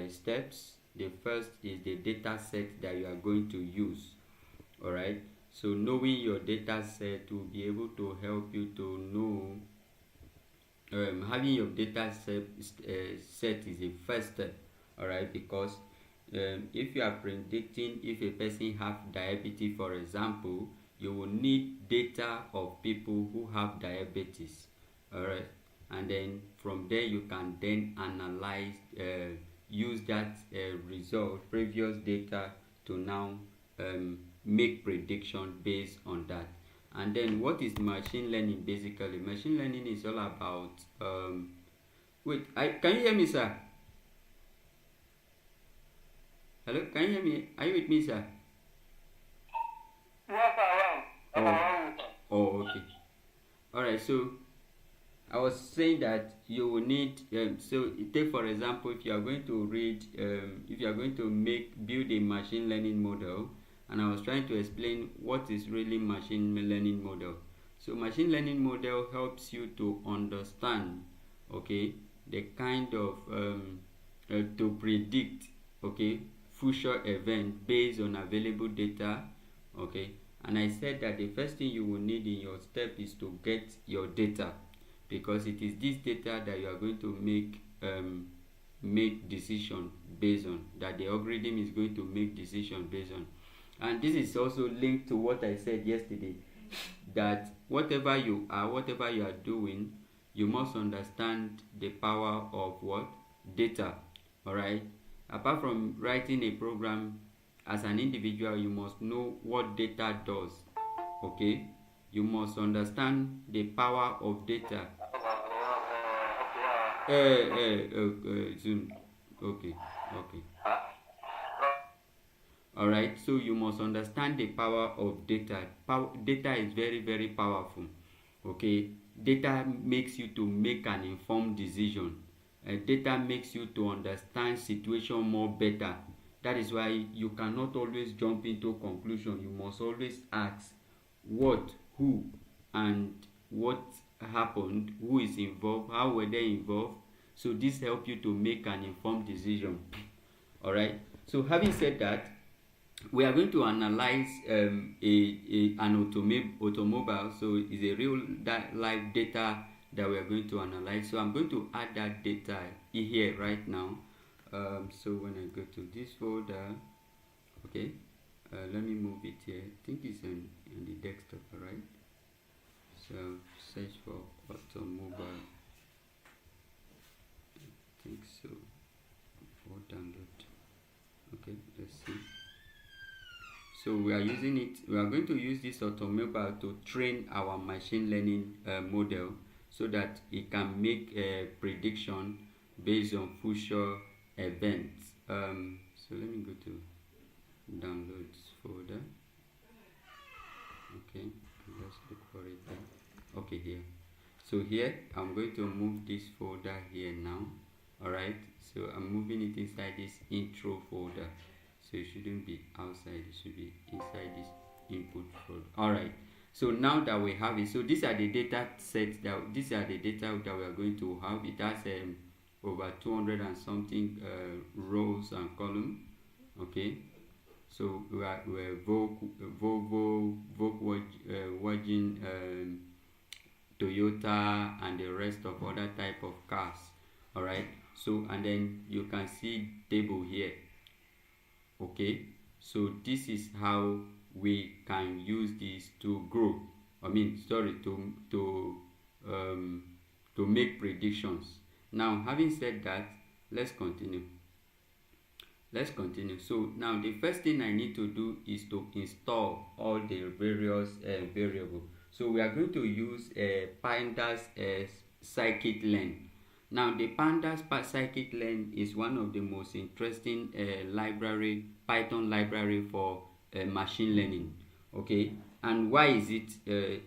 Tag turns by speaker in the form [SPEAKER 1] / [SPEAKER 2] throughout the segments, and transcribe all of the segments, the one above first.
[SPEAKER 1] steps. The first is the data set that you are going to use. All right, so knowing your data set will be able to help you to know. Having your data set is the first step. All right, because if you are predicting if a person have diabetes, for example, you will need data of people who have diabetes. All right, and then from there you can then analyze, use that result, previous data, to now make prediction based on that. And then what is machine learning? Basically, machine learning is all about can you hear me, sir? Hello, can you hear me? Are you with me, sir?
[SPEAKER 2] Yes, I am.
[SPEAKER 1] Oh, okay. All right, so I was saying that you will need, so take for example, if you are going to read, if you are going to build a machine learning model, and I was trying to explain what is really machine learning model. So machine learning model helps you to understand, okay, the kind of to predict, okay, future event based on available data, okay. And I said that the first thing you will need in your step is to get your data, because it is this data that you are going to make decision based on, that the algorithm is going to make decision based on. And this is also linked to what I said yesterday, that whatever you are doing, you must understand the power of what? Data. All right, apart from writing a program, as an individual you must know what data does. Okay, you must understand the power of data. Zoom. Okay. All right, so you must understand the power of data. Data is very, very powerful. Okay, data makes you to make an informed decision. Data makes you to understand situation more better. That is why you cannot always jump into conclusion. You must always ask what, who, and what happened, who is involved, how were they involved. So this helps you to make an informed decision. All right, so having said that, we are going to analyze an automobile. So it's a real live data that we are going to analyze. So I'm going to add that data here right now. So when I go to this folder, okay, let me move it here. I think it's in the desktop. All right, so search for automobile. I think so, or download. Okay, let's see. So we are using it. We are going to use this automobile to train our machine learning model, so that it can make a prediction based on future events. So let me go to downloads folder. Okay, let's look for it there. Okay, here. So here I'm going to move this folder here now. All right, so I'm moving it inside this intro folder. So it shouldn't be outside, it should be inside this input folder. All right, so now that we have it, so these are the data sets these are the data that we are going to have. It has over 200 and something rows and columns. Okay, so we're Volvo, Volkswagen, Toyota, and the rest of other type of cars. All right, so and then you can see table here. Okay, so this is how we can use this to grow. To make predictions. Now, having said that, let's continue. So now the first thing I need to do is to install all the various variables. So we are going to use pandas scikit-learn. Now the pandas scikit-learn is one of the most interesting Python library for machine learning. Okay, and why is it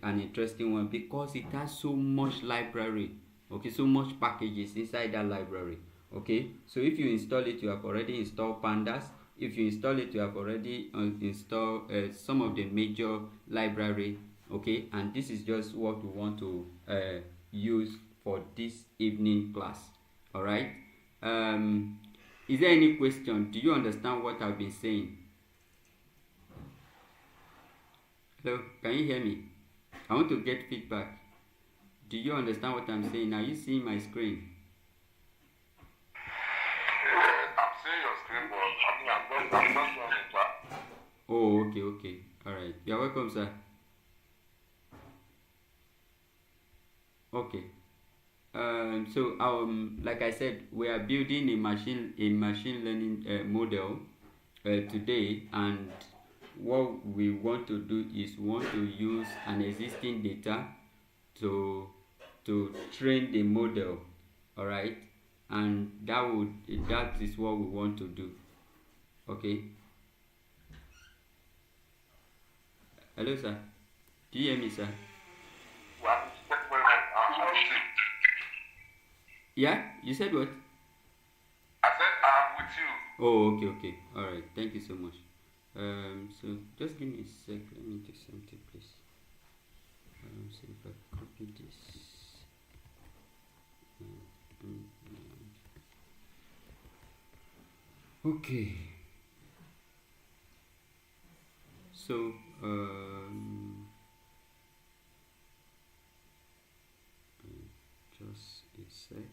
[SPEAKER 1] an interesting one? Because it has so much library, okay, so much packages inside that library. Okay, so if you install it, you have already installed pandas. If you install it, you have already installed some of the major library. Okay, and this is just what we want to use for this evening class. All right, Is there any question? Do you understand what I've been saying? Hello, can you hear me? I want to get feedback. Do you understand what I'm saying? Are you seeing my screen?
[SPEAKER 2] I'm seeing your screen, but I'm not on it.
[SPEAKER 1] Oh, okay. All right. You're welcome, sir. Okay. So like I said, we are building a machine learning model today, and what we want to do is we want to use an existing data to train the model. All right, and that is what we want to do. Okay. Hello, sir. Do you hear me, sir?
[SPEAKER 2] Well, thank you very much. I'm with you.
[SPEAKER 1] Yeah. You said what?
[SPEAKER 2] I said I'm with you.
[SPEAKER 1] Oh, okay. All right. Thank you so much. So just give me a sec. Let me do something, please. So if I copy this. Okay. So just a sec.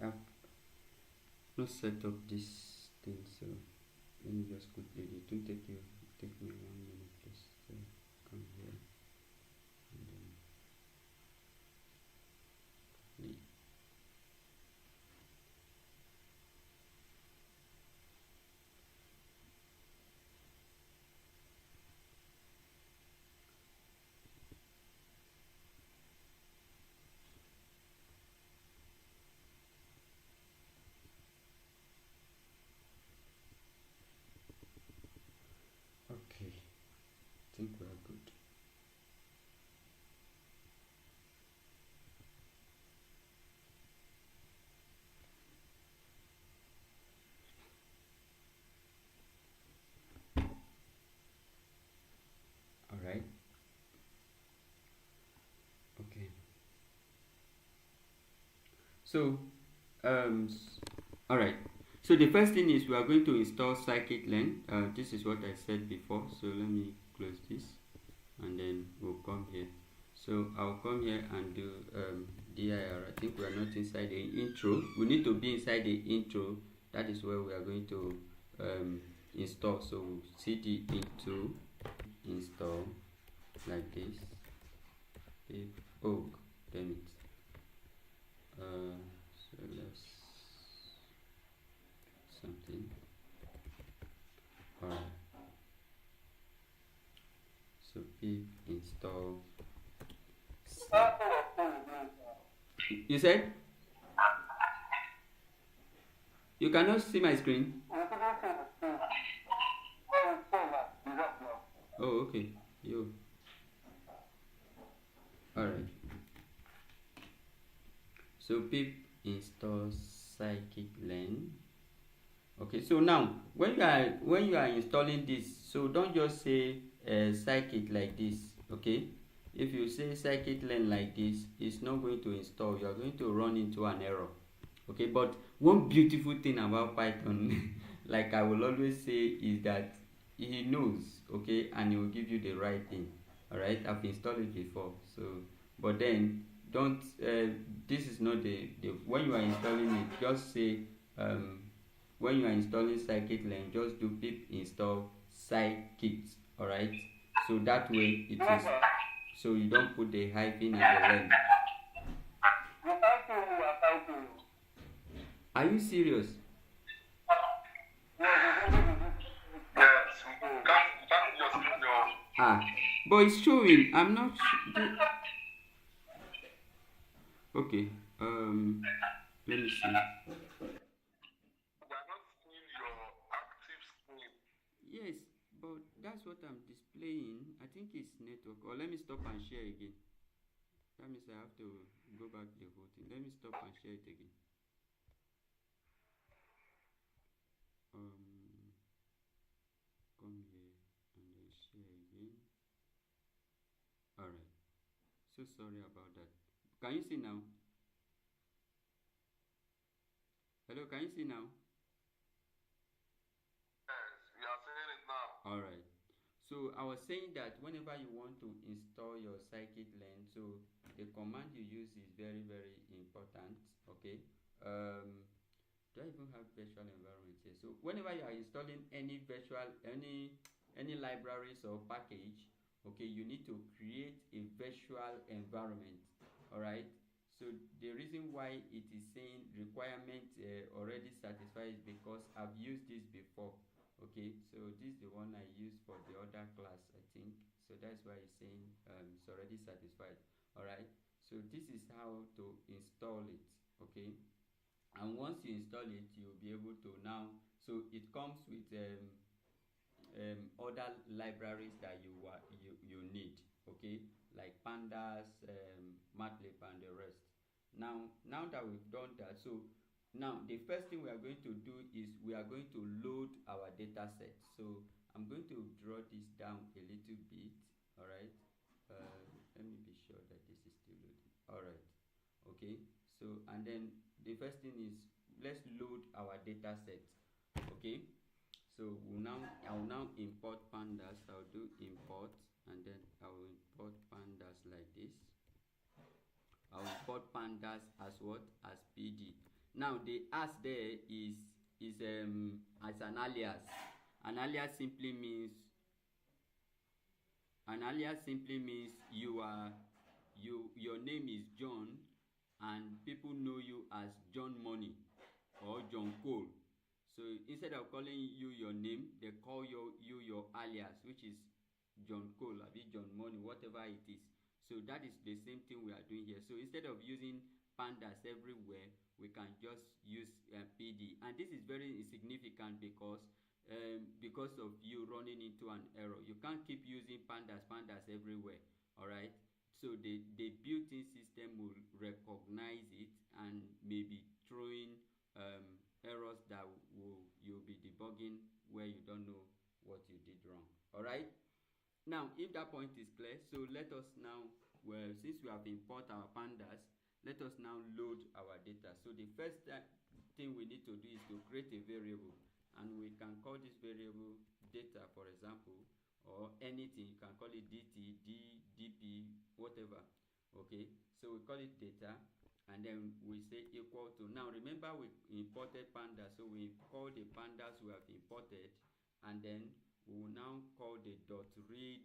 [SPEAKER 1] I've not set up this thing, so let me just quickly. It will take me 1 minute, please. So come here and then play. Okay, I think we are good. All right. Okay. So, all right. So the first thing is we are going to install scikit-learn. This is what I said before. So let me close this, and then we'll come here. So I'll come here and do dir. I think we are not inside the intro. We need to be inside the intro. That is where we are going to install. So cd into install like this. Oh, damn it. So let's something. Alright. So pip install. You said? You cannot see my screen? Oh, okay. Yo. Alright. So pip install scikit-learn. Okay, so now when you are installing this, so don't just say scikit like this. Okay, if you say scikit-learn like this, it's not going to install. You are going to run into an error. Okay, but one beautiful thing about Python like I will always say, is that he knows, okay, and he will give you the right thing. All right, I've installed it before. So but then don't this is not the when you are installing it, just say when you are installing scikit-learn, just do pip install scikit. All right, so that way it is, so you don't put the hyphen at the end. Are you serious?
[SPEAKER 2] Yes, you can't just put your.
[SPEAKER 1] But it's showing. I'm not. Okay. Let me see.
[SPEAKER 2] We are not seeing your active screen.
[SPEAKER 1] that's what I'm displaying. I think it's network. Or let me stop and share again. That means I have to go back the whole thing. Let me stop and share it again. Come here and then share again. Alright. So sorry about that. Can you see now? Hello, can you see now?
[SPEAKER 2] Yes, we are seeing it now.
[SPEAKER 1] Alright. So I was saying that whenever you want to install your scikit-learn, so the command you use is very, very important. Okay. Do I even have virtual environment here? So whenever you are installing any any libraries or package, okay, you need to create a virtual environment. All right. So the reason why it is saying requirement already satisfied is because I've used this before. Okay, so this is the one I used for the other class, I think. So that's why it's saying it's already satisfied. All right. So this is how to install it. Okay, and once you install it, you'll be able to now. So it comes with other libraries that you need. Okay, like pandas, matplotlib, and the rest. Now that we've done that, so now the first thing we are going to do is we are going to load our data set. So I'm going to draw this down a little bit. All right. Let me be sure that this is still loading. All right. Okay, so and then the first thing is let's load our data set. Okay, so I will now import pandas. I'll do import and then I will import pandas like this. I'll import pandas as what? As pd. Now the as there is as an alias. An alias simply means your name is John and people know you as John Money or John Cole. So instead of calling you your name, they call you your alias, which is John Cole, John Money, whatever it is. So that is the same thing we are doing here. So instead of using pandas everywhere, we can just use PD. And this is very insignificant because of you running into an error. You can't keep using pandas everywhere. All right. So the built-in system will recognize it and maybe throwing errors that you'll be debugging where you don't know what you did wrong. All right. Now, if that point is clear, so let us now, well, since we have imported our pandas, let us now load our data. So the first thing we need to do is to create a variable, and we can call this variable data, for example, or anything. You can call it dt, dp, whatever. Okay, so we call it data, and then we say equal to. Now remember we imported pandas, so we call the pandas we have imported, and then we will now call the read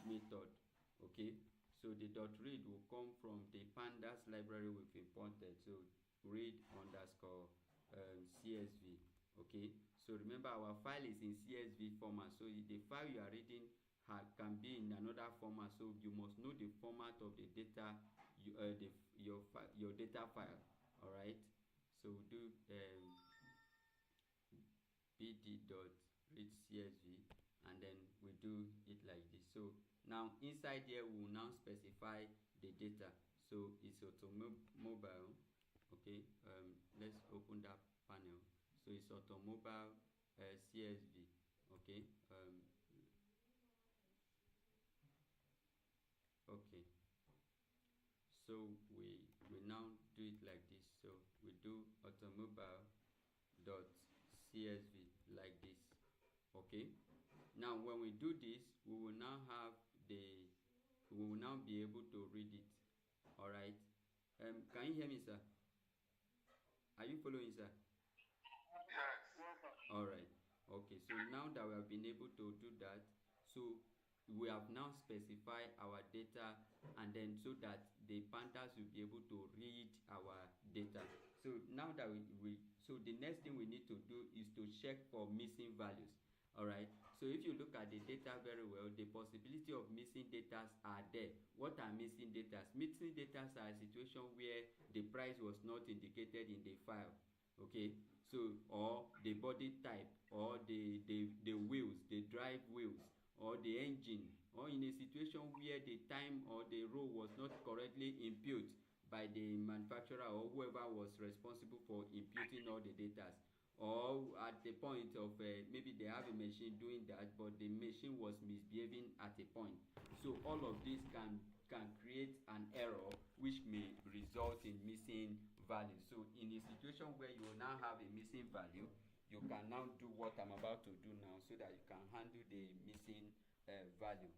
[SPEAKER 1] method. Okay, so the read will come from the pandas library we've imported. So read underscore csv. Okay, so remember our file is in csv format, so the file you are reading can be in another format, so you must know the format of the data, your data file. All right, so we do bd.read csv, and then we do it like this. So now inside here we will now specify the data. So it's automobile. Okay, let's open that panel. So it's automobile csv. Okay, okay, so we now do it like this. So we do automobile dot csv like this. Okay, now when we do this, we will now be able to read it. All right. Can you hear me, sir? Are you following, sir?
[SPEAKER 2] Yes.
[SPEAKER 1] All right. Okay, so now that we have been able to do that, so we have now specified our data, and then so that the pandas will be able to read our data. So now that so the next thing we need to do is to check for missing values. All right, so if you look at the data very well, the possibility of missing data are there. What are missing data? Missing data are a situation where the price was not indicated in the file. Okay, so or the body type, or the wheels, the or the engine, or in a situation where the time or the row was not correctly input by the manufacturer or whoever was responsible for imputing all the data, or at the point of maybe they have a machine doing that but the machine was misbehaving at a point. So all of this can create an error which may result in missing value. So in a situation where you will now have a missing value, you can now do what I'm about to do now so that you can handle the missing value.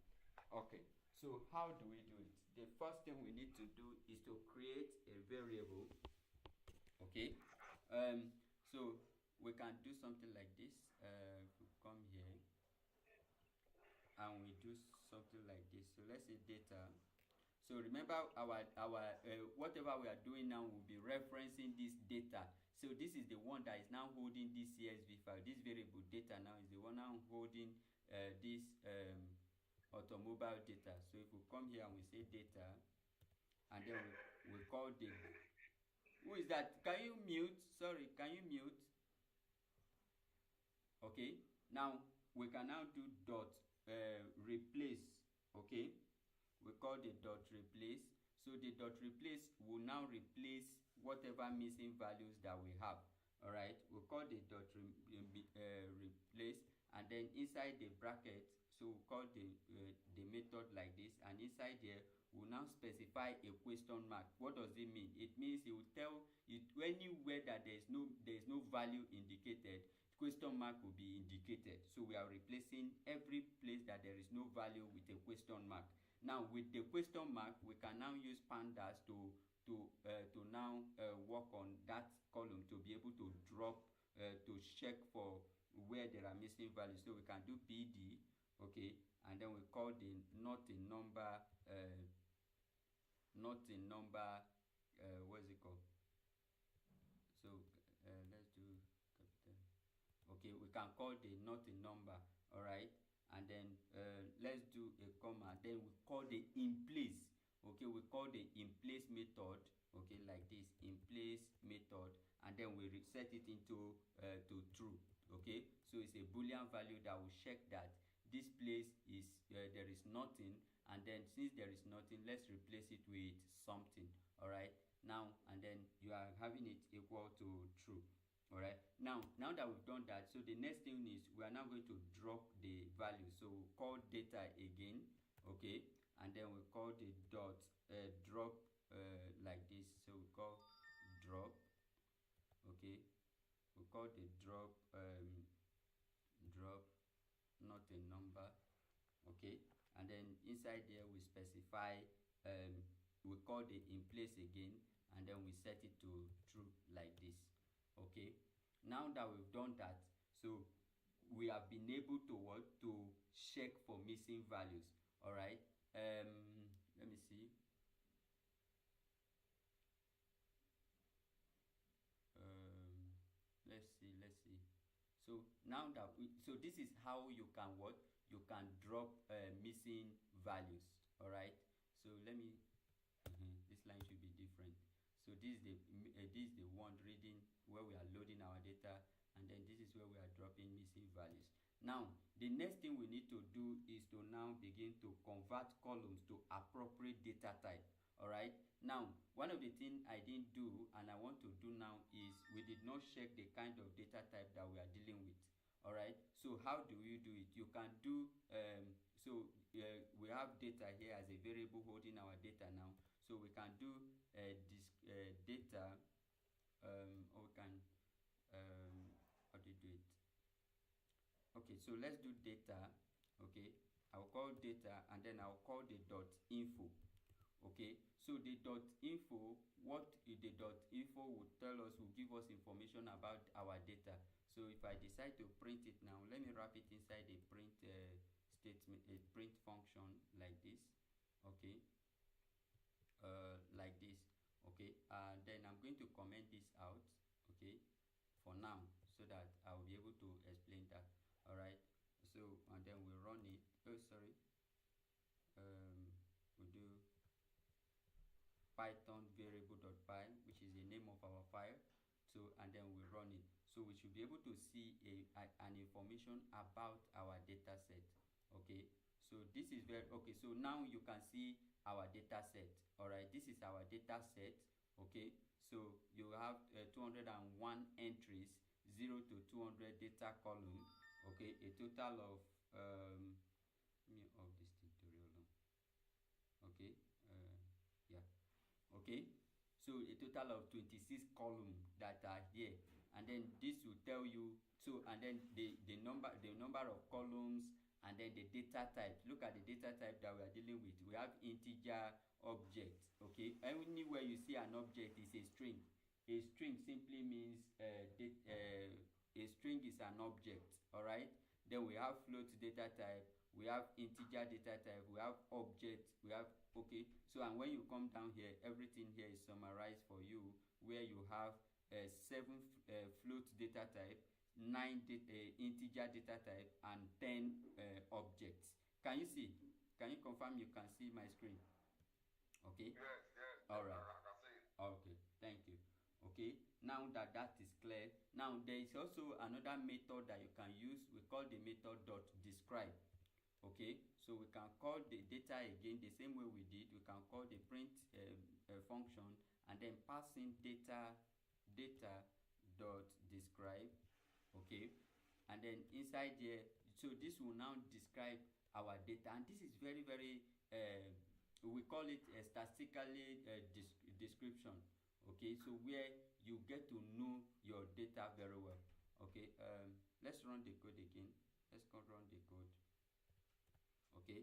[SPEAKER 1] Okay, so how do we do it? The first thing we need to do is to create a variable. Okay, so we can do something like this. We come here and we do something like this. So let's say data. So remember our whatever we are doing now will be referencing this data. So this is the one that is now holding this CSV file. This variable data now is the one now holding this automobile data. So if we come here and we say data, and then we call the, who is that? Can you mute? Sorry, can you mute? Okay, now we can now do dot replace. Okay, we call the dot replace. So the dot replace will now replace whatever missing values that we have. All right, we call the dot replace, and then inside the bracket, so we call the method like this, and inside there we'll now specify a question mark. What does it mean? It means it will tell it anywhere that there is no value indicated, question mark will be indicated. So we are replacing every place that there is no value with a question mark. Now with the question mark, we can now use pandas to now work on that column to be able to drop to check for where there are missing values. So we can do bd, okay, and then we call the not in number what is it called? So let's do capital. Okay, we can call the not a number. All right, and then let's do a comma, then we call the in place. Okay, we call the in place method, okay, like this, in place method, and then we reset it into to true. Okay, so it's a boolean value that will check that this place is there is nothing, and then since there is nothing, let's replace it with something. All right, now and then you are having it equal to true. All right, now that we've done that, so the next thing is we are now going to drop the value. So we'll call data again, okay, and then we call the dot drop like this. So we call drop, okay, we call the drop drop not a number, okay, and then inside there we specify we call the in place again, and then we set it to true like this. Okay, now that we've done that, so we have been able to what, to check for missing values. All right, let me see. Let's see. So now that so this is how you can what, you can drop missing values. All right, so let me this line should be different. So this is the one reading where we are loading our data, and then this is where we are dropping missing values. Now the next thing we need to do is to now begin to convert columns to appropriate data type. All right, now one of the things I didn't do and I want to do now is we did not check the kind of data type that we are dealing with. All right, so how do you do it? You can do we have data here as a variable holding our data now, so we can do this data or we can how do you do it? Okay, so let's do data. Okay, I'll call data, and then I'll call the dot info. Okay, so the dot info, what the dot info would tell us, will give us information about our data. So if I decide to print it now, let me wrap it inside a print statement, a print function like this. Okay, like this. Okay, and then I'm going to comment this out, okay, for now, so that I'll be able to explain that. All right, so and then we run it. Oh, sorry, we'll do python variable.py, which is the name of our file. So and then we run it, so we should be able to see an information about our data set. Okay, very okay. So now you can see our data set. All right, this is our data set. Okay, so you have 201 entries, 0 to 200 data column. Okay, a total of let me off this tutorial now. Okay, yeah, okay, so a total of 26 columns that are here, and then this will tell you. So and then the number of columns, and then the data type. Look at the data type that we are dealing with. We have integer, object. Okay, anywhere you see an object is a string. A string simply means a string is an object. All right, then we have float data type, we have integer data type, we have object, we have okay. So and when you come down here, everything here is summarized for you, where you have 7 float data type, 9 integer data type, and 10 objects. Can you see? Can you confirm you can see my screen? Okay.
[SPEAKER 2] Yes,
[SPEAKER 1] all right.
[SPEAKER 2] I can see it.
[SPEAKER 1] Okay, thank you. Okay, now that that is clear, now there is also another method that you can use. We call the method .describe. Okay, so we can call the data again the same way we did. We can call the print function, and then pass in data dot describe. Okay, and then inside here, so this will now describe our data, and this is very we call it a statistically description. Okay, so where you get to know your data very well. Okay, let's run the code again. Let's go run the code. Okay,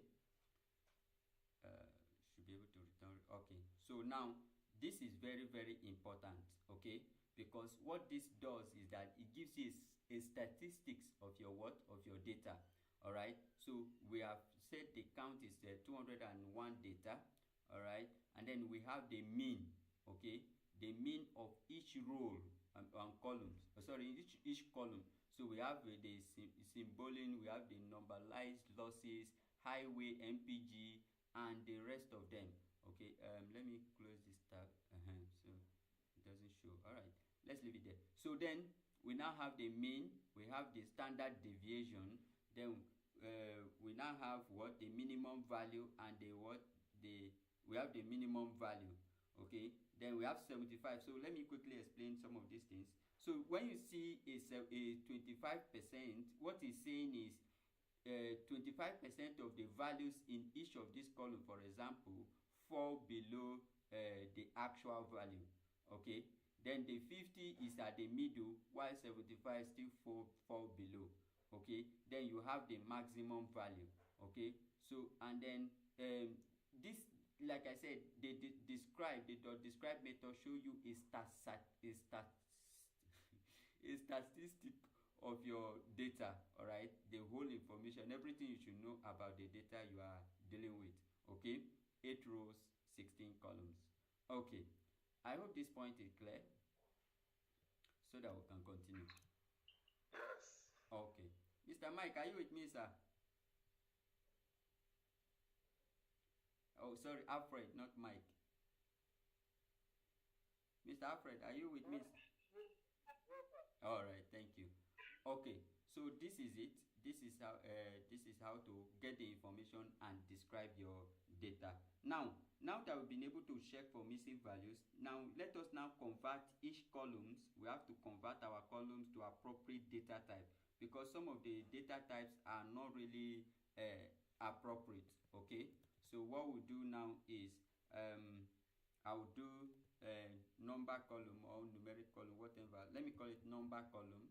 [SPEAKER 1] should be able to return. Okay, so now this is very important. Okay, because what this does is that it gives you a statistics of your data. All right, so we have said the count is 201 data. All right, and then we have the mean. Okay, the mean of each row and columns, each column. So we have the symboling, we have the normalized losses, highway, MPG, and the rest of them. Okay, let me close this tab. So it doesn't show. All right, let's leave it there. So then we now have the mean, we have the standard deviation, then we now have what the minimum value, and we have the minimum value. Okay, then we have 75. So let me quickly explain some of these things. So when you see a 25%, what it's saying is 25% of the values in each of these columns, for example, fall below the actual value. Okay, then the 50 is at the middle, while 75 still fall below. Okay, then you have the maximum value. Okay, so and then this, like I said, the describe method show you a statistic of your data. All right, the whole information, everything you should know about the data you are dealing with. Okay, 8 rows, 16 columns. Okay, I hope this point is clear, so that we can continue.
[SPEAKER 2] Yes.
[SPEAKER 1] Okay, Mr. Mike, are you with me, sir? Oh, sorry, Alfred, not Mike. Mr. Alfred, are you with me? All right, thank you. Okay, so this is it. This is how to get the information and describe your data. Now that we've been able to check for missing values, now let us now convert each columns. We have to convert our columns to appropriate data type, because some of the data types are not really appropriate. Okay, so what we'll do now is I'll do number column or numeric column, whatever. Let me call it number column.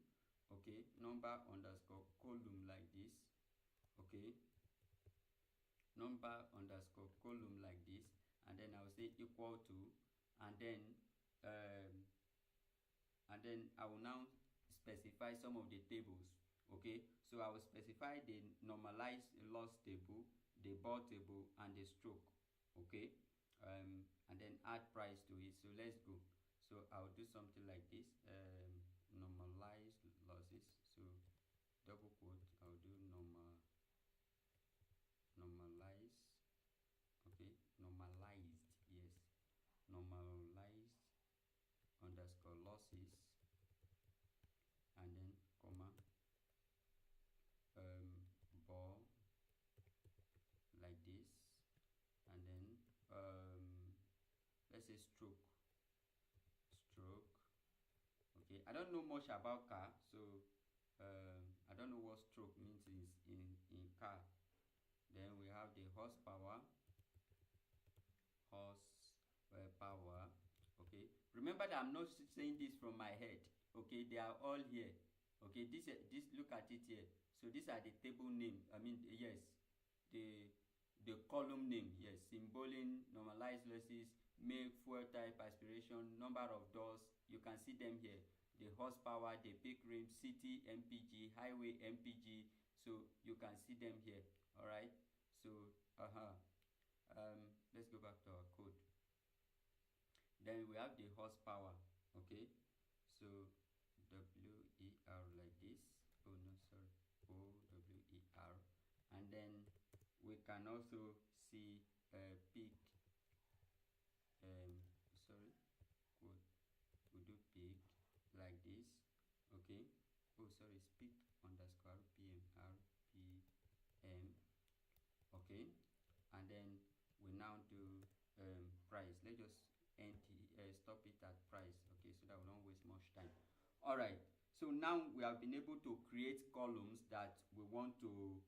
[SPEAKER 1] Okay, number underscore column, like this. Okay, number underscore column, like this, and then I'll say equal to, and then I will now specify some of the tables. Okay, so I will specify the normalized loss table, the bar table, and the stroke. Okay, and then add price to it. So let's go. So I'll do something like this. Normalized losses, so double quote, I'll do normalized. Okay, normalized, yes, normalized underscore losses, and then comma bar, like this. say stroke. Okay, I don't know much about car, so I don't know what stroke means in car. Then we have the horsepower. Power. Okay, remember that I'm not saying this from my head. Okay, they are all here. Okay, this look at it here. So these are the table name. I mean, yes, the column name. Yes, symboling, normalized losses, make, fuel type, aspiration, number of doors. You can see them here. The horsepower, the peak rim, city mpg, highway mpg. So you can see them here. All right. So let's go back to our code. Then we have the horsepower. Okay, so WER like this. Oh no, sorry, OWER. And then we can also see peak. Sorry, code. We do peak like this. Okay. Oh, sorry, it's peak underscore PM RPM. Okay, and then we now do price. Let's just stop it at price. Okay, so that we don't waste much time. All right, so now we have been able to create columns that we want to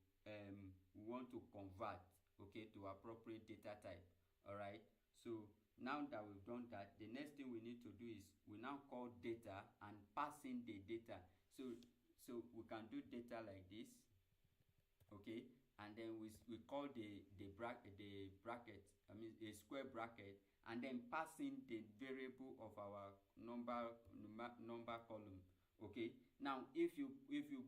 [SPEAKER 1] convert, okay, to appropriate data type. All right, so now that we've done that, the next thing we need to do is we now call data and pass in the data. So we can do data like this. Okay, and then we call the bracket, I mean a square bracket, and then pass in the variable of our number column. Okay, now if you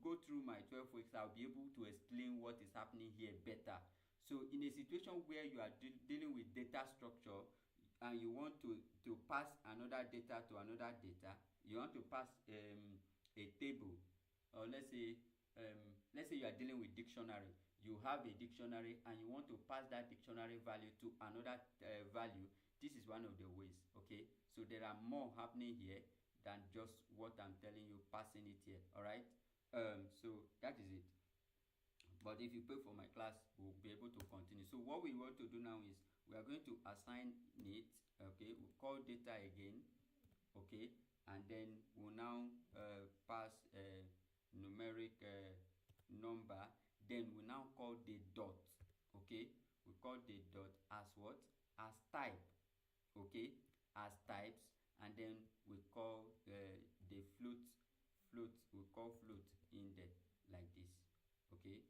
[SPEAKER 1] go through my 12 weeks, I'll be able to explain what is happening here better. So in a situation where you are dealing with data structure and you want to pass another data to another data, you want to pass a table, or let's say you are dealing with dictionary. You have a dictionary and you want to pass that dictionary value to another value. This is one of the ways. Okay, so there are more happening here than just what I'm telling you, passing it here. All right, so that is it. But if you pay for my class, we'll be able to continue. So what we want to do now is we are going to assign it. Okay, we'll call data again. Okay, and then we'll now pass numeric number. Then we now call the dot. Okay, we call the dot as what? As type. Okay, as types. And then we call the float. We call float in there like this. Okay,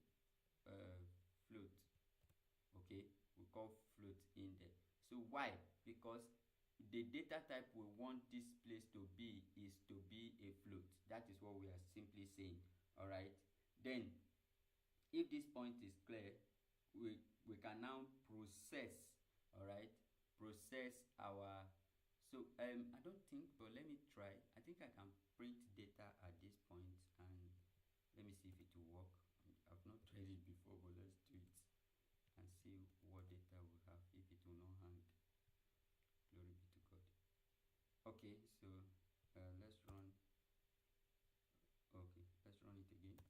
[SPEAKER 1] float. Okay, we call float in there. So why? Because the data type we want this place to be is to be a float. That is what we are simply saying. All right, then if this point is clear, we can now process. All right, process our. So I don't think, but let me try. I think I can print data at this point, and let me see if it will work. I've not tried it before, but let's do it and see what data we have, if it will not hang. Glory be to God. Okay, so let's run. Okay, let's run it again.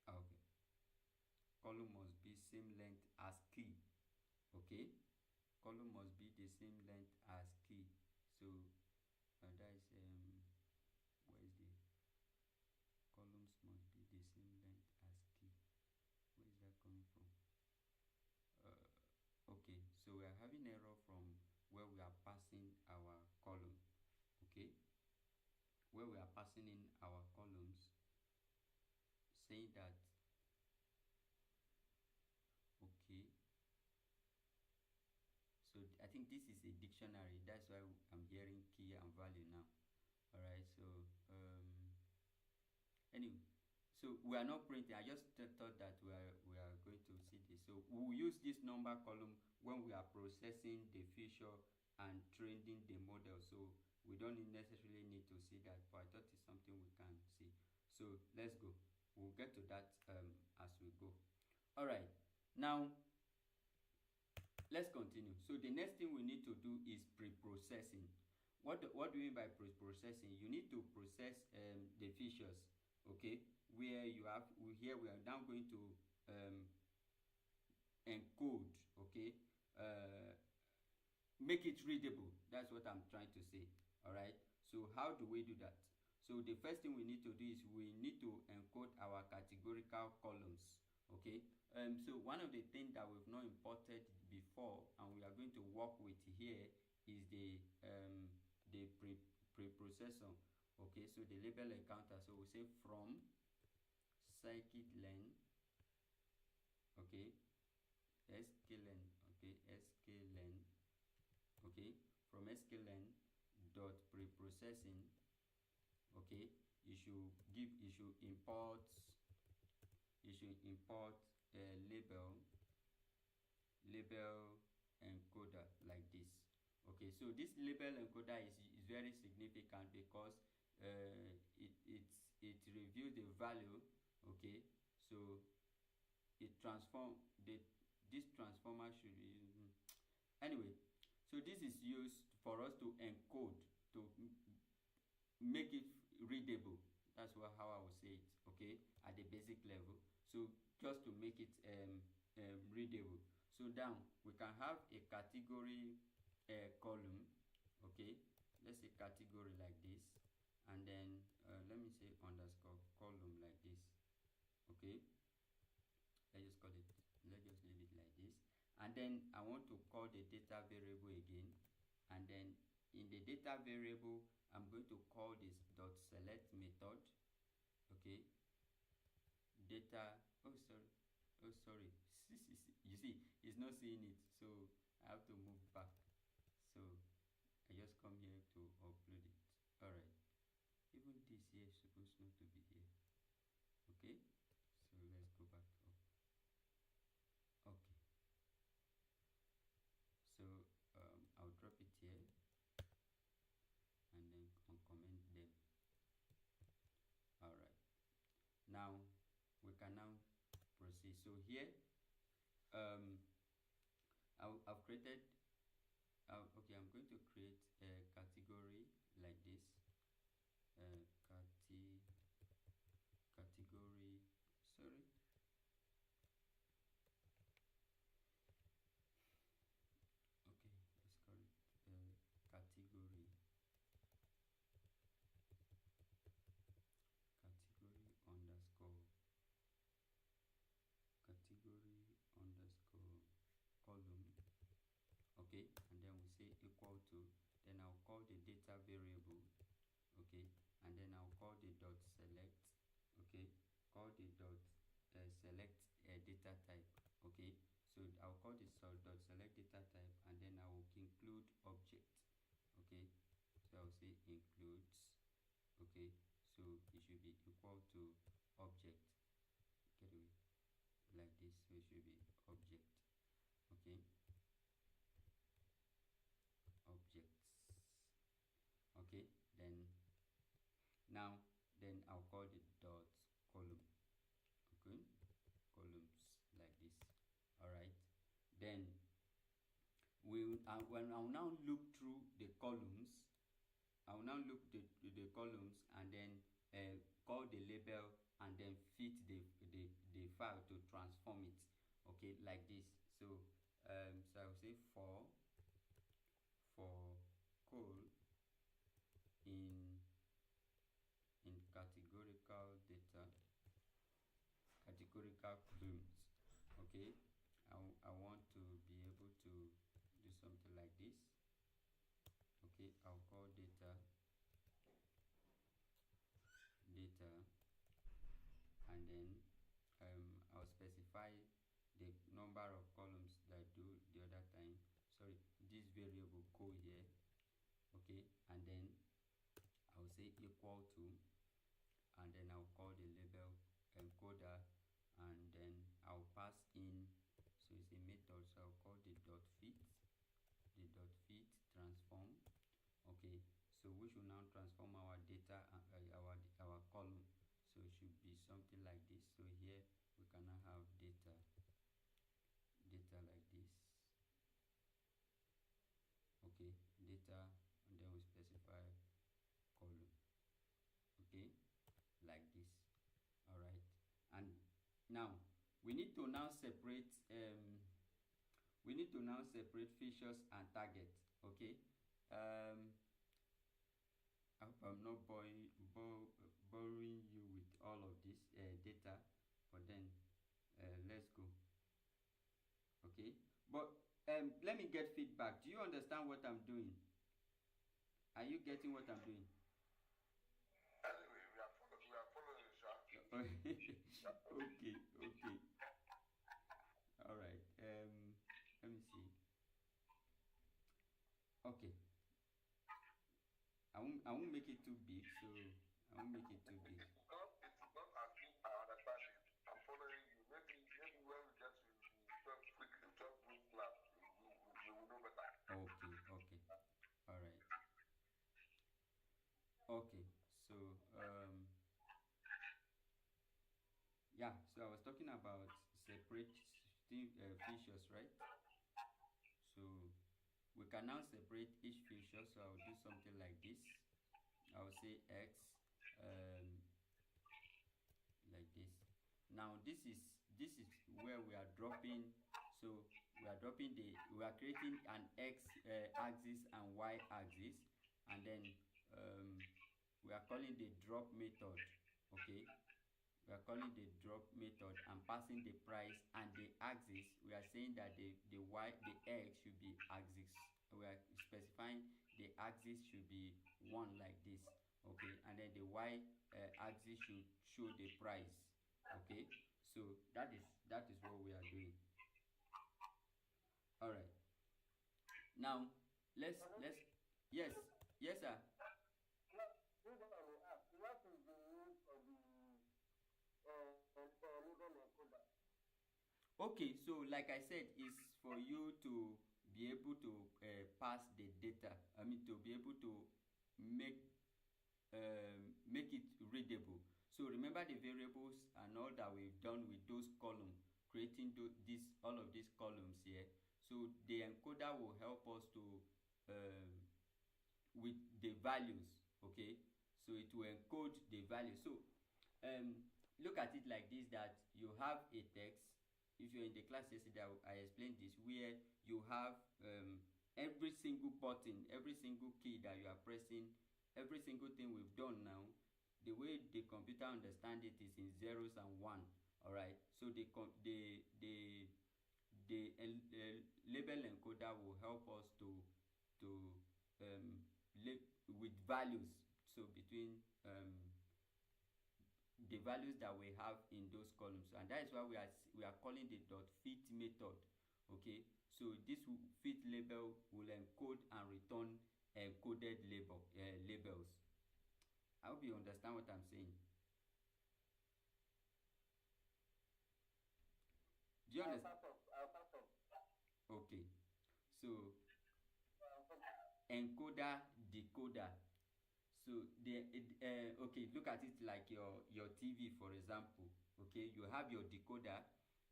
[SPEAKER 1] Okay, column must be same length as key. Okay, column must be the same length as key. So that is where is the columns must be the same length as key. Where is that coming from? Okay, so we are having error from where we are passing our column. Okay, where we are passing in our columns, saying that, okay, so I think this is a dictionary. That's why I'm hearing key and value now. All right, so anyway, so we are not printing. I just thought that we are going to see this. So we will use this number column when we are processing the feature and training the model. So we don't necessarily need to see that, but I thought it's something we can see. So let's go. We'll get to that as we go. All right, now let's continue. So the next thing we need to do is pre-processing. What do you mean by pre-processing? You need to process the features. Okay, where you have here we are now going to encode. okay, make it readable. That's what I'm trying to say. All right, so how do we do that? So the first thing we need to do is we need to encode our categorical columns. Okay, so one of the things that we've not imported before and we are going to work with here is the preprocessor. Okay, so the label encounter. So we say from scikit-learn, okay, sklearn, okay, sklearn, okay, from sklearn dot preprocessing, okay, you should import label encoder like this. Okay, so this label encoder is very significant because it reviews the value. Okay, so it this transformer should be anyway. So this is used for us to encode, to make it readable. That's how I would say it, okay, at the basic level. So just to make it readable. So now we can have a category column. Okay, let's say category like this, and then let me say underscore column like this. Okay, let's just leave it like this, and then I want to call the data variable again, and then in the data variable I'm going to call this dot select method. Okay, data, oh sorry, you see it's not seeing it, so I have to move back. So I just come here to upload it. All right, even this here is supposed not to be here. Okay, so let's go back up. Okay, so I'll drop it here and then uncomment them. All right, now we can now proceed. So here I've created okay, I'm going to create a category like this, category, sorry, okay, let's call it category underscore column. Okay, and then we say equal to, then I'll call the data variable. Okay, and then I'll call the dot select. Okay, call the dot select data type. Okay, so I'll call this dot select data type, and then I will include object. Okay, so I'll say includes. Okay, so it should be equal to object. Get away like this, so it should be object. Okay, objects. Okay, then now then I'll call the dot column. Okay, columns like this. All right, then when I'll now look through the columns, I'll now look the columns and then call the label and then fit the file to transform it. Okay, like this. So so I'll say for call in categorical data, categorical columns. Okay, I want to be able to do something like this. Okay, I'll call data, and then I'll specify the number of columns that I do the other time. Sorry, this variable code here. Okay, and then I'll say equal to, and then I'll call the label encoder, and then I'll pass in, so it's a method, so I'll call the dot fit transform. Okay, so we should now transform our data, our column. So it should be something like this. So here we can now have data like this. Okay, data, and then we specify column. Okay, like this. All right, and now we need to now separate we need to now separate features and target. Okay. I hope I'm not boring you with all of this data, but then let's go. Okay, but let me get feedback. Do you understand what I'm doing? Are you getting what I'm doing?
[SPEAKER 2] Anyway, we are following, sir.
[SPEAKER 1] Okay. All right. Let me see. Okay, I won't make it too big, so I won't make it too big.
[SPEAKER 2] It's not as if I understand it. I'm following you. Maybe when we get to the 12 week class, we will know better.
[SPEAKER 1] Okay. All right. Okay, so yeah, so I was talking about separate features, right? So we can now separate each feature. So I'll do something like this. I'll say x, um, like this. Now this is where we are dropping. So we are creating an x axis and y axis, and then we are calling the drop method. Okay, we are calling the drop method and passing the price, and the axis we are saying that the x should be axis. We are specifying the axis should be 1 like this. Okay, and then the y axis should show the price. Okay, so that is what we are doing. All right, now let's yes, yes sir. Okay, so like I said, it's for you to be able to pass the data. I mean, to be able to make make it readable. So remember the variables and all that we've done with those columns, creating this all of these columns here. So the encoder will help us to with the values. Okay, so it will encode the value. So look at it like this, that you have a text. If you're in the class yesterday, I explained this, where you have every single button, every single key that you are pressing, every single thing we've done now, the way the computer understand it is in zeros and one. All right, so the label encoder will help us to with values, so between the values that we have in those columns, and that is why we are calling the dot fit method. Okay, so this fit label will encode and return encoded labels. I hope you understand what I'm saying. Do you understand? Okay, so encoder decoder. So okay, look at it like your TV, for example. Okay, you have your decoder,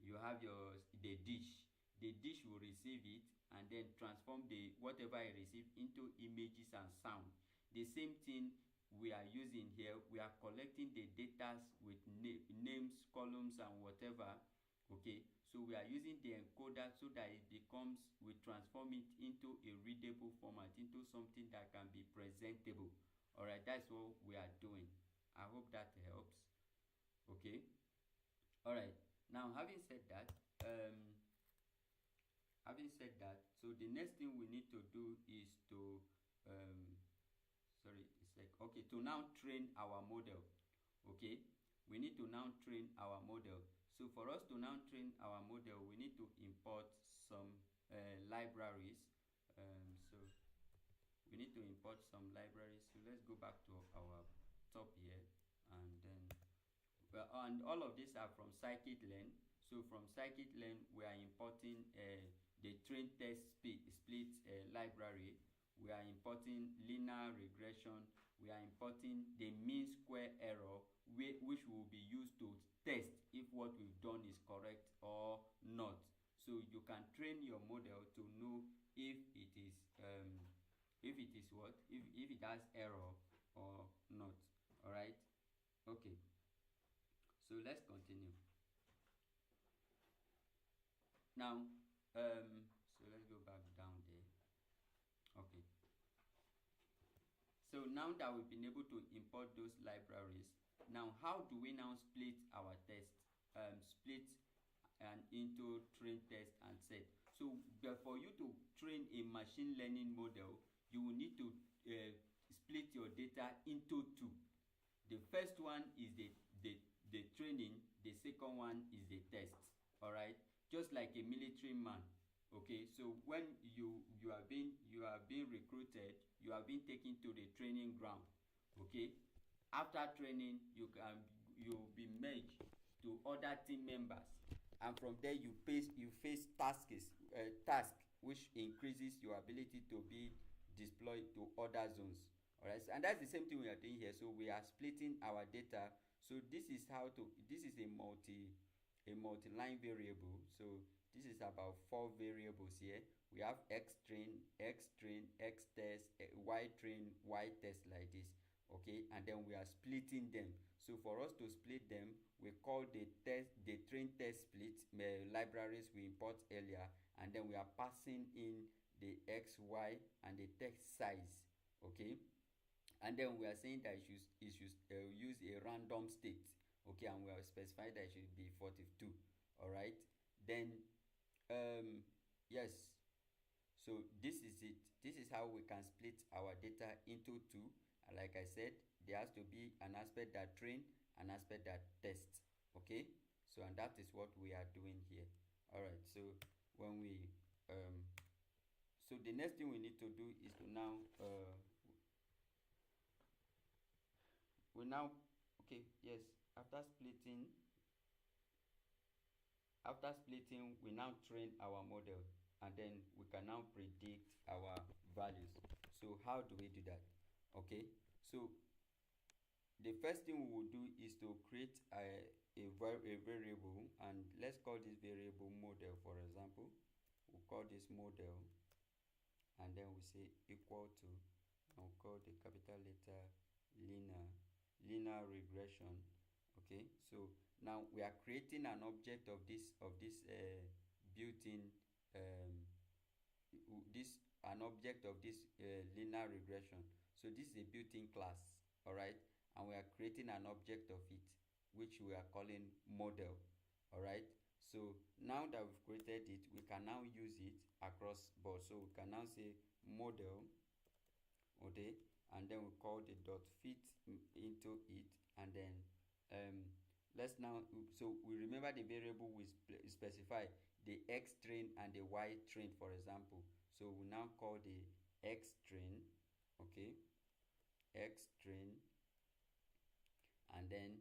[SPEAKER 1] you have the dish. The dish will receive it and then transform the whatever it received into images and sound. The same thing we are using here. We are collecting the data with names, columns and whatever. Okay, so we are using the encoder so that we transform it into a readable format, into something that can be presentable. All right, that's what we are doing. I hope that helps. Okay, all right, now having said that, so the next thing we need to do is to sorry, it's like, okay, to now train our model. Okay, we need to now train our model. So for us to now train our model, we need to import some libraries. So we need to import some libraries. So let's go back to our top here, and then and all of these are from scikit-learn. So from scikit-learn, we are importing the train test split library. We are importing linear regression. We are importing the mean square error, which will be used to test if what we've done is correct or not. So you can train your model to know if it is what, if it has error or not. All right, okay, so let's continue now. So now that we've been able to import those libraries, now how do we now split our test? Split and into train, test and set. So for you to train a machine learning model, you will need to split your data into two. The first one is the training, the second one is the test. All right, just like a military man. Okay, so when you are being recruited, you are being taken to the training ground. Okay, after training you'll be merged to other team members, and from there you face task which increases your ability to be deployed to other zones. All right, so, and that's the same thing we are doing here. So we are splitting our data. So this is a multi-line variable. So this is about 4 variables here. We have x train, x test, y train, y test, like this. Okay, and then we are splitting them. So for us to split them, we call the train test split libraries we import earlier, and then we are passing in the x, y and the text size. Okay, and then we are saying that it should use a random state. Okay, and we have specified that it should be 42. All right, then yes, so this is it. This is how we can split our data into two. And like I said, there has to be an aspect that train, an aspect that test. Okay, so and that is what we are doing here. All right, so when we so the next thing we need to do is to now we now okay, yes, after splitting we now train our model, and then we can now predict our values. So how do we do that? Okay, so the first thing we will do is to create a variable, and let's call this variable model. For example, we'll call this model, and then we say equal to, and we'll call the capital letter linear regression. Okay, so now we are creating an object of this built-in this an object of this linear regression. So this is a built-in class. All right, and we are creating an object of it, which we are calling model. All right, so now that we've created it, we can now use it across board. So we can now say model, okay, and then we call the dot fit into it, and then let's now, so we remember the variable we specify the x train and the y train, for example. So we now call the x train, okay, x train, and then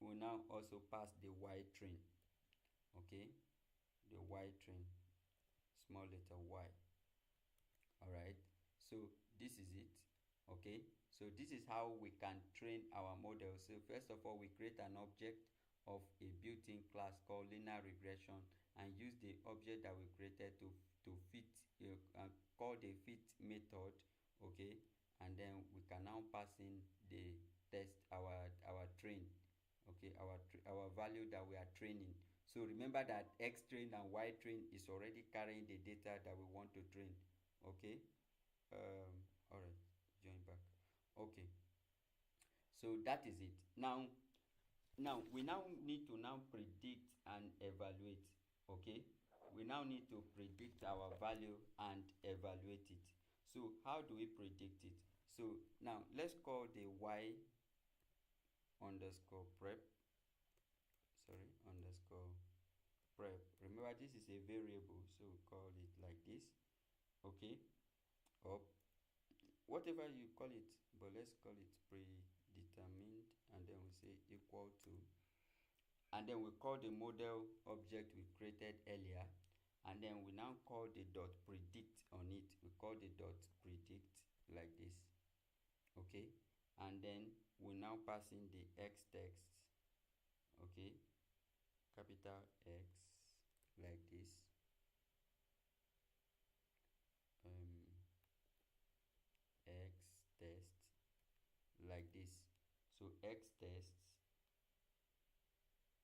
[SPEAKER 1] we now also pass the y train, okay, the y train, small letter y. All right, so this is it. Okay, so this is how we can train our model. So first of all, we create an object of a built-in class called linear regression, and use the object that we created to fit call the fit method. Okay, and then we can now pass in the test, our train. Okay, our value that we are training. So remember that x train and y train is already carrying the data that we want to train. Okay, all right, join back. Okay, so that is it. Now we now need to now predict and evaluate. Okay, we now need to predict our value and evaluate it. So how do we predict it? So now let's call the y underscore prep, underscore prep. Remember, this is a variable, so we call it like this. Okay, or whatever you call it, but let's call it predetermined, and then we say equal to, and then we call the model object we created earlier, and then we now call the dot predict on it. We call the dot predict like this. Okay, and then we now pass in the x text. Okay, capital X, like this. X test, like this. So x tests,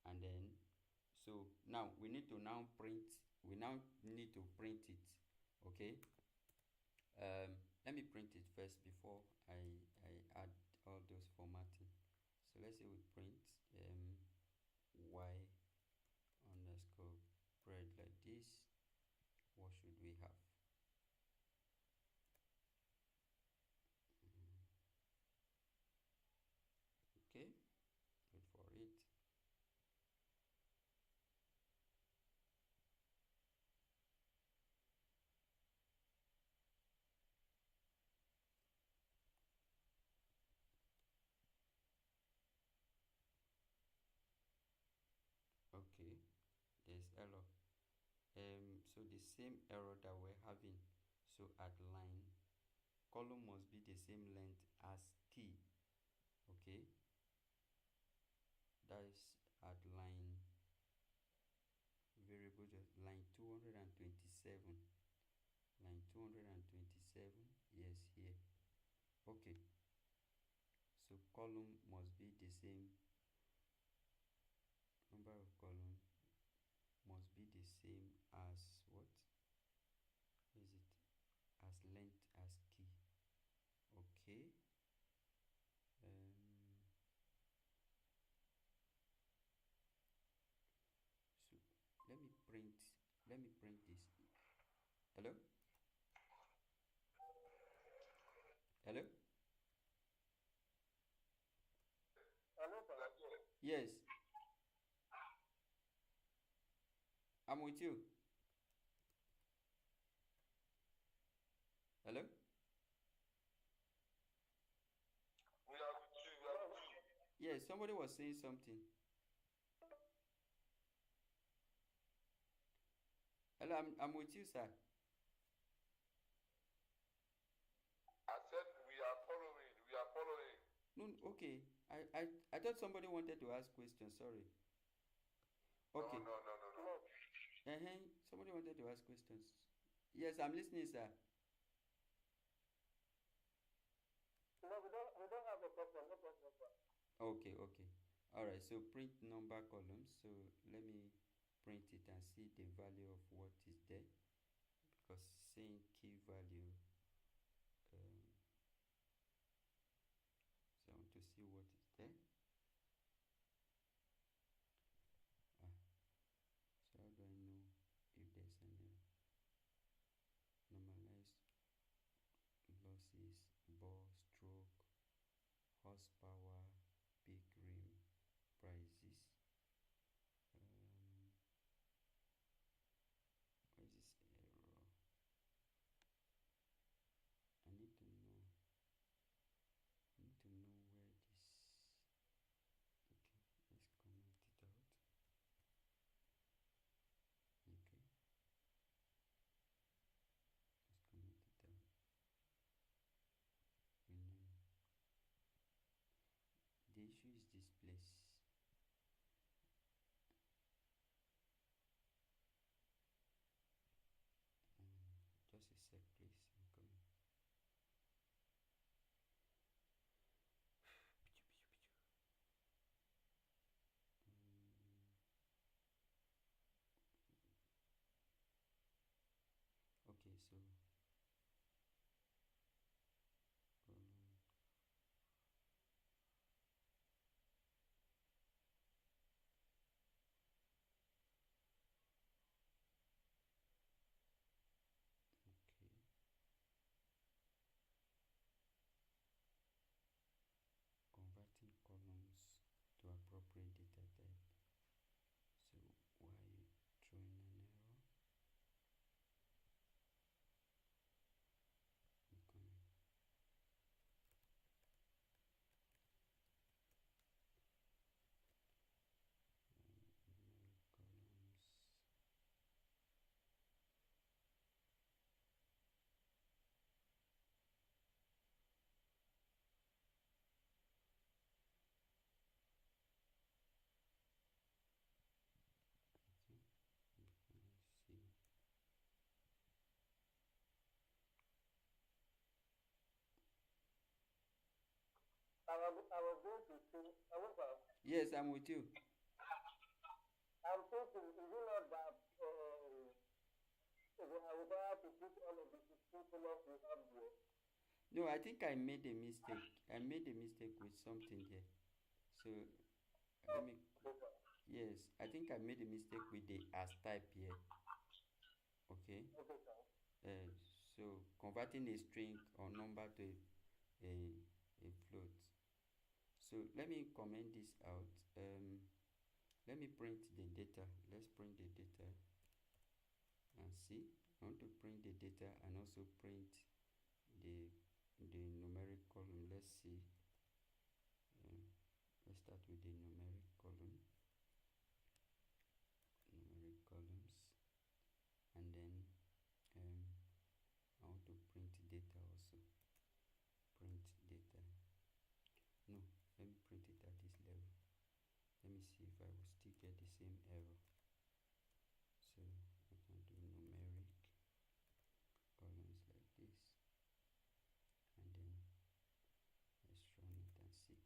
[SPEAKER 1] and then so now we need to print it. Okay, let me print it first before I add all those formatting. So let's say we print y underscore bread like this. What should we have? Okay, wait for it. Okay, there's error. So the same error that we're having, so at line, column must be the same length as key. Okay, that is at line variable, just line 227, line 227. Yes, here. Okay, so column must be the same, number of column must be the same as what is it, as length as key. Okay, so let me print this. Hello, hello.
[SPEAKER 2] Hello, sir.
[SPEAKER 1] Yes, I'm with you. Hello.
[SPEAKER 2] We are with you. We are with you.
[SPEAKER 1] Yes, somebody was saying something. Hello, I'm with you, sir.
[SPEAKER 2] I said we are following. We are following.
[SPEAKER 1] No, okay. I thought somebody wanted to ask questions. Sorry. Okay.
[SPEAKER 2] No.
[SPEAKER 1] Somebody wanted to ask questions. Yes, I'm listening, sir.
[SPEAKER 2] No, we don't have a problem. No problem, sir.
[SPEAKER 1] Okay. All right. So print number columns. So let me print it and see the value of what is there, because saying key value. So I want to see what is there. So how do I know if there's any normalized losses, bore, stroke, horsepower, big rim, prices? What is this error? I need to know. Where this. Okay, let's comment it out. Okay, let's comment it out. Renew. The issue is this place. Just a sec, please. I'm coming. Okay, so okay. Converting columns to appropriate data type. So why are you throwing an error? I'm coming. Columns. Okay. Let's see.
[SPEAKER 2] I was going to say, however,
[SPEAKER 1] Yes, I'm with you.
[SPEAKER 2] I'm thinking, is it not that we are required to put all of the 16 columns we have there?
[SPEAKER 1] No, I think I made a mistake. I made a mistake with something here. So let me.
[SPEAKER 2] Okay.
[SPEAKER 1] Yes, I think I made a mistake with the as type here. Okay.
[SPEAKER 2] Okay, sir.
[SPEAKER 1] Uh, so converting a string or number to a a float. So let me comment this out. Let me print the data. Let's print the data and see. I want to print the data and also print the numeric column. Let's see. Um, let's start with the numeric column. Numeric columns, and then I want to print data also. Print data. No, let me print it at this level. Let me see if I will still get the same error. So I can do numeric columns like this, and then let's run it and see.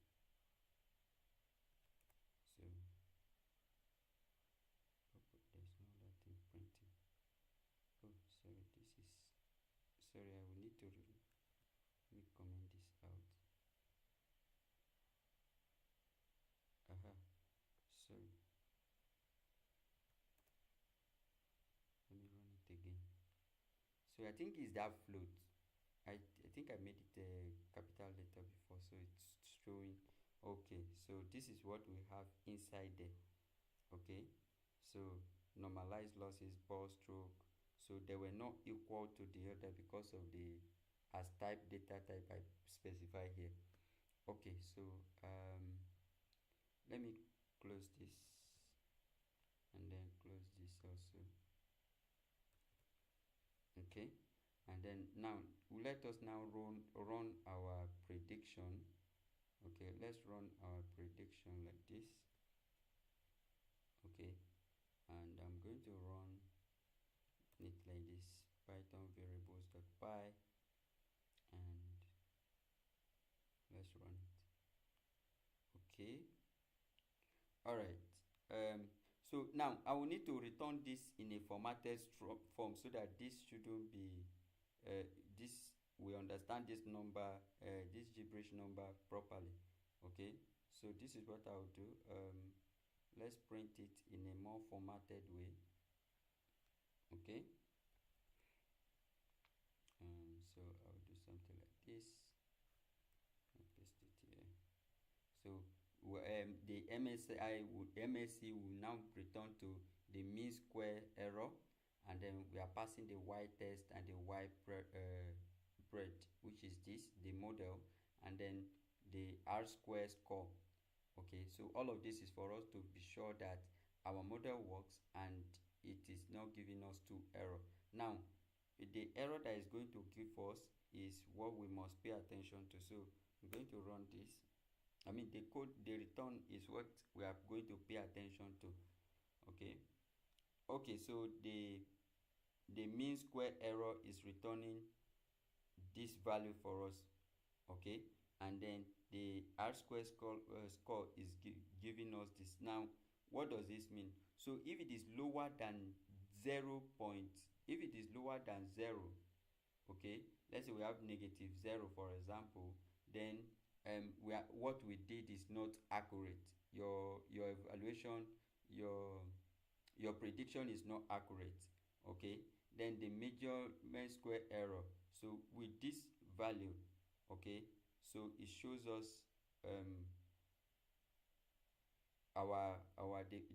[SPEAKER 1] So there's no other thing printing. Oh, sorry, this is sorry. I will need to let me comment this out. Aha, sorry. Let me run it again. So I think it's that float. I think I made it a capital letter before, so it's showing. Okay, so this is what we have inside there. Okay, so normalized losses, ball stroke. So they were not equal to the other because of the as type data type I specify here. Okay, so let me close this and then close this also. Okay, and then now let us now run our prediction. Okay, let's run our prediction like this. Okay, and I'm going to run it like this: python variables.py, and let's run it. Okay, all right. So now I will need to return this in a formatted form so that this shouldn't be this we understand this number, this gibberish number properly. Okay, so this is what I'll do. Let's print it in a more formatted way. Okay, so I'll do something like this. I'll paste it here. So the MSC will now return to the mean square error, and then we are passing the y test and the y bread, which is this the model, and then the r square score. Okay, so all of this is for us to be sure that our model works and it is not giving us two error. Now the error that is going to give us is what we must pay attention to. So I'm going to run this. I mean the code, the return is what we are going to pay attention to. Okay, so the mean square error is returning this value for us. Okay, and then the r square score is giving us this. Now what does this mean? So if it is lower than 0 if it is lower than 0, okay, let's say we have -0 for example, then what we did is not accurate. Your evaluation, your prediction is not accurate. Okay, then the mean square error, so with this value, okay, so it shows us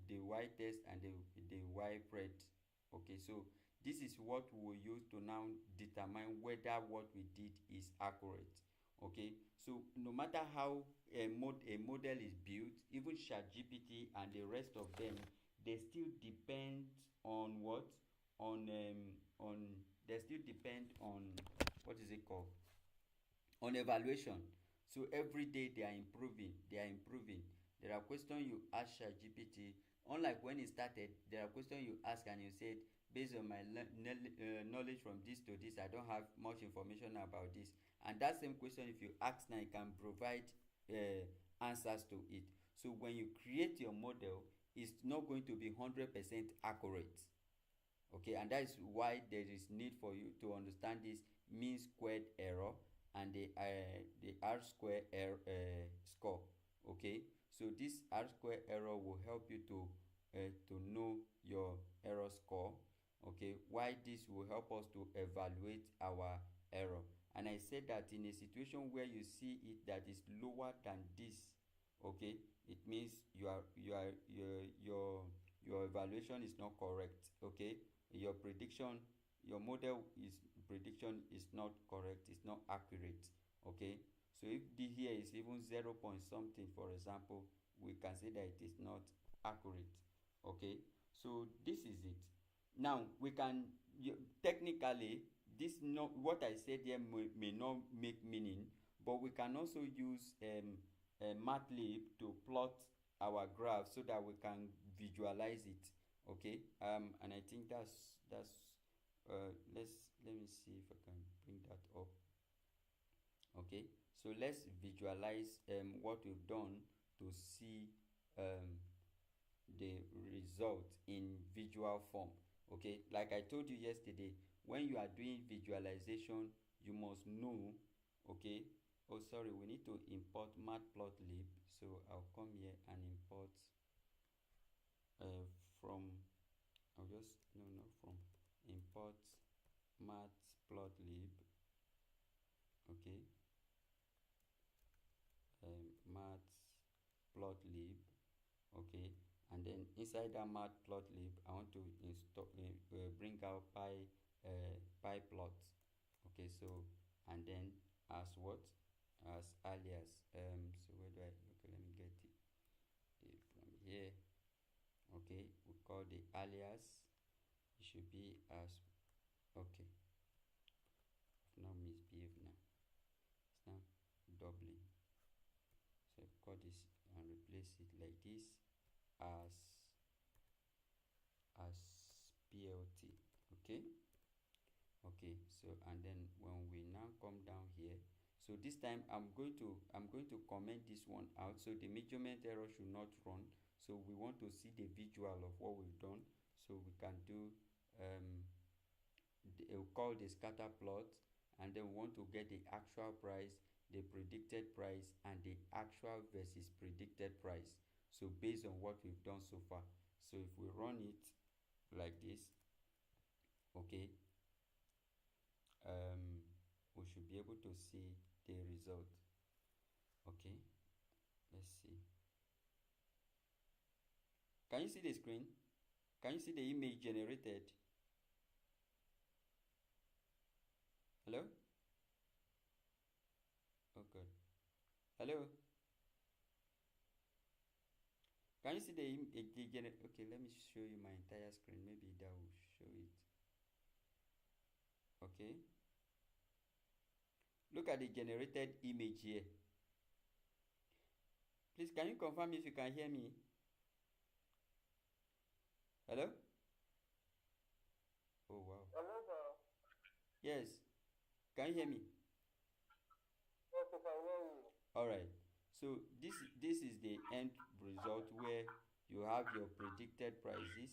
[SPEAKER 1] the y test and the y pred. Okay, so this is what we will use to now determine whether what we did is accurate. Okay, so no matter how a model is built, even ChatGPT and the rest of them, they still depend on what? On they still depend on what is it called? On evaluation. So every day they are improving. There are questions you ask ChatGPT. Unlike when it started, there are questions you ask and you said, based on my knowledge from this to this, I don't have much information about this. And that same question, if you ask now, you can provide answers to it. So when you create your model, it's not going to be 100% accurate. Okay, and that is why there is need for you to understand this mean squared error and the r square score. Okay, so this r square error will help you to know your error score. Okay, why this will help us to evaluate our error. And I said that in a situation where you see it that is lower than this, okay, it means your evaluation is not correct. Okay, your prediction, your model is prediction is not correct, it's not accurate. Okay, so if the here is even 0 point something, for example, we can say that it is not accurate. Okay, so this is it. Now we can technically, this not what I said here may not make meaning, but we can also use mathlib to plot our graph so that we can visualize it. Okay, and I think that's let me see if I can bring that up. Okay, so let's visualize what we've done to see the result in visual form. Okay, like I told you yesterday, when you are doing visualization, you must know. Okay, oh sorry, we need to import matplotlib, so I'll come here and import from I'll just no no from import matplotlib. Okay, matplotlib. Okay, and then inside that matplotlib I want to install bring out pyplot. Okay, so and then as what, as alias. So where do I, okay, let me get it from here. Okay, we call the alias, it should be as, okay, I've now misbehaved now, it's now doubling. So I call this and replace it like this as plt. Okay, okay, so and then when we now come down here, so this time I'm going to comment this one out, so the measurement error should not run. So we want to see the visual of what we've done, so we can do we'll call the scatter plot, and then we want to get the actual price, the predicted price, and the actual versus predicted price, so based on what we've done so far. So if we run it like this, okay, we should be able to see the result. Okay, let's see, can you see the screen? Can you see the image generated? Hello? Oh good. Hello? Can you see the image? Okay, let me show you my entire screen, maybe that will show it. Okay, look at the generated image here. Please, can you confirm if you can hear me? Hello? Oh wow.
[SPEAKER 2] Hello, sir.
[SPEAKER 1] Yes, can you hear me?
[SPEAKER 2] Yes, I can hear you.
[SPEAKER 1] All right, so this is the end result, where you have your predicted prices,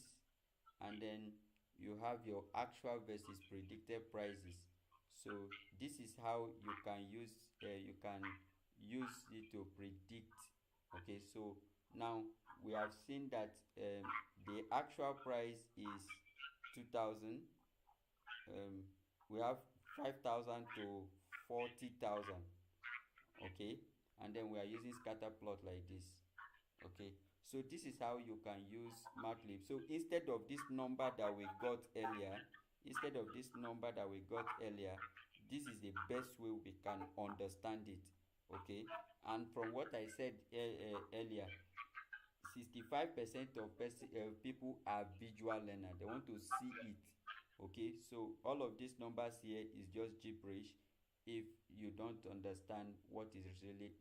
[SPEAKER 1] and then you have your actual versus predicted prices. So this is how you can use it to predict. Okay, so now we have seen that the actual price is 2000. We have 5000 to 40,000. Okay, and then we are using scatter plot like this. Okay, so this is how you can use mathlib. So instead of this number that we got earlier, this is the best way we can understand it. Okay, and from what I said earlier, 65% of people are visual learner, they want to see it. Okay, so all of these numbers here is just gibberish if you don't understand what is really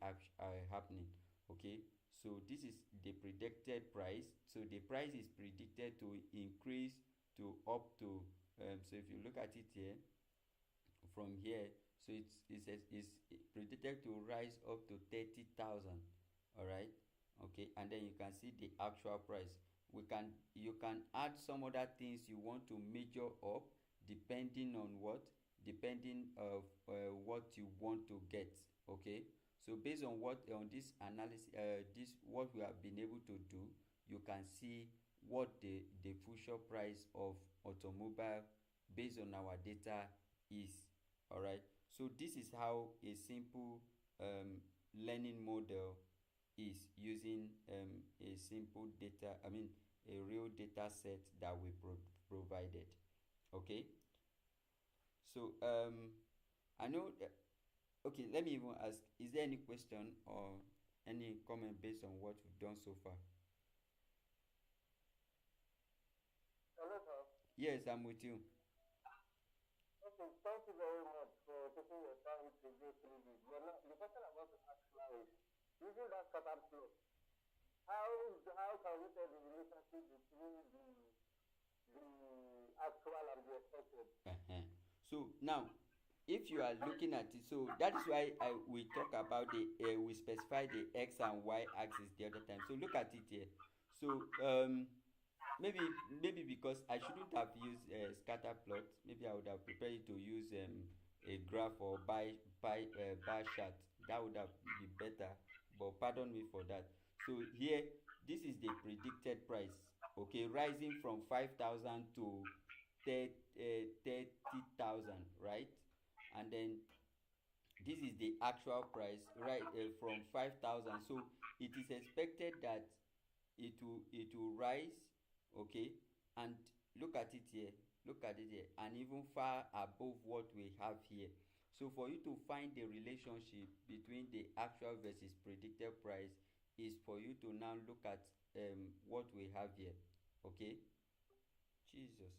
[SPEAKER 1] happening. Okay, so this is the predicted price, so the price is predicted to increase to up to so if you look at it here from here, so it's predicted to rise up to 30,000. All right, okay, and then you can see the actual price. You can add some other things you want to measure up, depending on what, depending of what you want to get. Okay, so based on what on this analysis, this what we have been able to do, you can see what the future price of automobile based on our data is. All right, so this is how a simple learning model is using a simple data, I mean a real data set that we provided. Okay, so I know okay, let me even ask, is there any question or any comment based on what we've done so far?
[SPEAKER 2] Hello, sir.
[SPEAKER 1] Yes, I'm with you.
[SPEAKER 2] Okay, thank you very much for taking your time to go through this. The question I want to ask now is, using that pattern flow, how can we tell the relationship between the actual and the expected?
[SPEAKER 1] Uh-huh. So now, if you are looking at it, so that is why we talk about the we specify the x and y axis the other time. So look at it here. So maybe because I shouldn't have used scatter plot, maybe I would have prepared it to use a graph or bar chart. That would have been better, but pardon me for that. So here, this is the predicted price, okay, rising from 5,000 to 30,000, right? And then this is the actual price, right, from 5,000. So it is expected that it will rise, okay, and look at it here, look at it here, and even far above what we have here. So for you to find the relationship between the actual versus predicted price is for you to now look at what we have here. Okay, Jesus.